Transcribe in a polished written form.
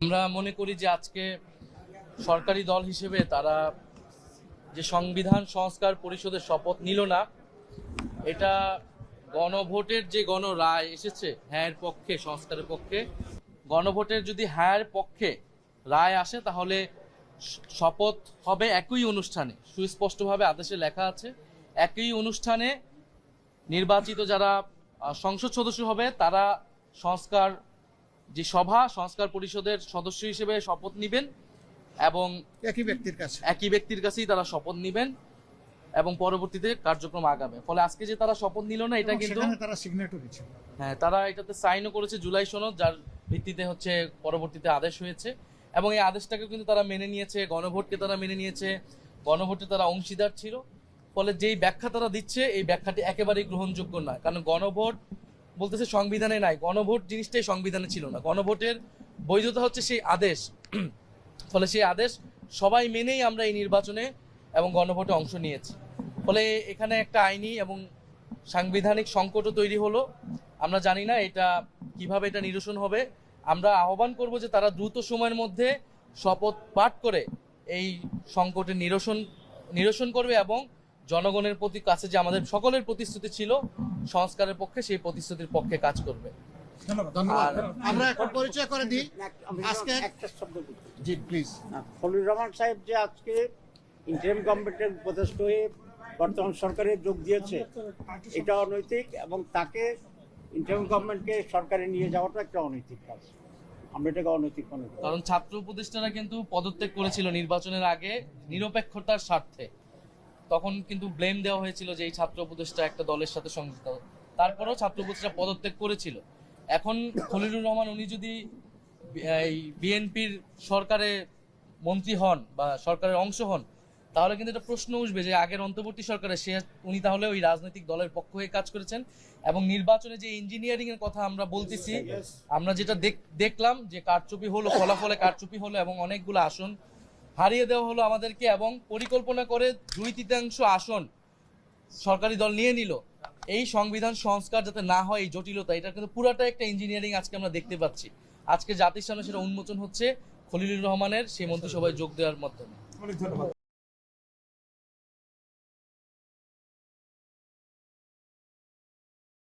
আমরা মনে করি যে আজকে সরকারি দল হিসেবে তারা যে সংবিধান সংস্কার পরিষদের শপথ নিল না, এটা গণভোটের যে গণরায় এসেছে হ্যাঁর পক্ষে, সংস্কারের পক্ষে, গণভোটের যদি হ্যাঁর পক্ষে রায় আসে তাহলে শপথ হবে একই অনুষ্ঠানে, সুস্পষ্টভাবে আদেশে লেখা আছে একই অনুষ্ঠানে নির্বাচিত যারা সংসদ সদস্য হবে তারা সংস্কার যে সভা, সংস্কার পরিষদের সদস্য হিসেবে শপথ নেবেন এবং একই ব্যক্তির কাছেই তারা শপথ নেবেন এবং পরবর্তীতে কার্যক্রম আগাবে। ফলে আজকে যে তারা শপথ নিল না, এটা কিন্তু তারা সিগনেটরি ছিল। হ্যাঁ, তারা এটাতে সাইনও করেছে, জুলাই সনদ, যার ভিত্তিতে হচ্ছে পরবর্তীতে আদেশ হয়েছে এবং এই আদেশটাকে কিন্তু তারা মেনে নিয়েছে, গণভোটকে তারা মেনে নিয়েছে, গণভোটে তারা অংশীদার ছিল। ফলে যেই ব্যাখ্যা তারা দিচ্ছে এই ব্যাখ্যাটি একেবারেই গ্রহণযোগ্য নয়, কারণ গণভোট বলতেছে সংবিধানে নাই, গণভোট জিনিসটাই সংবিধানে ছিল না। গণভোটের বৈধতা হচ্ছে সেই আদেশ। ফলে সেই আদেশ সবাই মেনেই আমরা এই নির্বাচনে এবং গণভোটে অংশ নিয়েছি। ফলে এখানে একটা আইনি এবং সাংবিধানিক সংকটও তৈরি হলো। আমরা জানি না এটা কিভাবে এটা নিরসন হবে। আমরা আহ্বান করব যে তারা দ্রুত সময়ের মধ্যে শপথ পাঠ করে এই সংকটের নিরসন করবে এবং জনগণের প্রতি কাছে যে আমাদের সকলের প্রতিশ্রুতি ছিল সংস্কারের পক্ষে, সেই প্রতিশ্রুতির পক্ষে কাজ করবে। ধন্যবাদ। আমরা এখন পরিচয় করে দিই আজকে একটা শব্দ বলতে। জি প্লিজ। খলিলুর রহমান সাহেব যে আজকে ইন্টারিম গভর্নমেন্টের উপদেষ্টা হয়ে বর্তমান সরকারে যোগ দিয়েছে, এটা অনৈতিক এবং তাকে ইন্টারিম গভর্নমেন্টকে সরকারে নিয়ে যাওয়াটা একটা অনৈতিক কাজ। আমরা এটাকে অনৈতিক মনে করি। কারণ ছাত্র উপদেষ্টারা কিন্তু পদত্যাগ করেছিল নির্বাচনের আগে নিরপেক্ষতার স্বার্থে। তখন কিন্তু ব্লেম দেওয়া হয়েছিল যে এই ছাত্র উপদেষ্টা একটা দলের সাথে সংযুক্ত, তারপরেও ছাত্র উপদেষ্টা পদত্যাগ করেছিল। এখন খলিলুর রহমান উনি যদি এই বিএনপির সরকারে মন্ত্রী হন বা সরকারের অংশ হন, তাহলে কিন্তু এটা প্রশ্ন উঠবে যে আগের অন্তর্বর্তী সরকারে উনি তাহলে ওই রাজনৈতিক দলের পক্ষ হয়ে কাজ করেছেন। এবং নির্বাচনে যে ইঞ্জিনিয়ারিং এর কথা আমরা বলতেছি, আমরা যেটা দেখলাম যে কারচুপি হলো, ফলাফলে কারচুপি হলো এবং অনেকগুলো আসন হারিয়ে দেওয়া হলো আমাদেরকে, এবং পরিকল্পনা করে 2/3 আসন সরকারি দল নিয়ে নিল। এই সংবিধান সংস্কার যাতে না হয়, এই জটিলতা, এটা কিন্তু পুরাটা একটা ইঞ্জিনিয়ারিং আজকে আমরা দেখতে পাচ্ছি। আজকে জাতির সামনে সেটা উন্মোচন হচ্ছে খলিলুর রহমানের সেই মন্ত্রিসভায় যোগ দেওয়ার মাধ্যমে।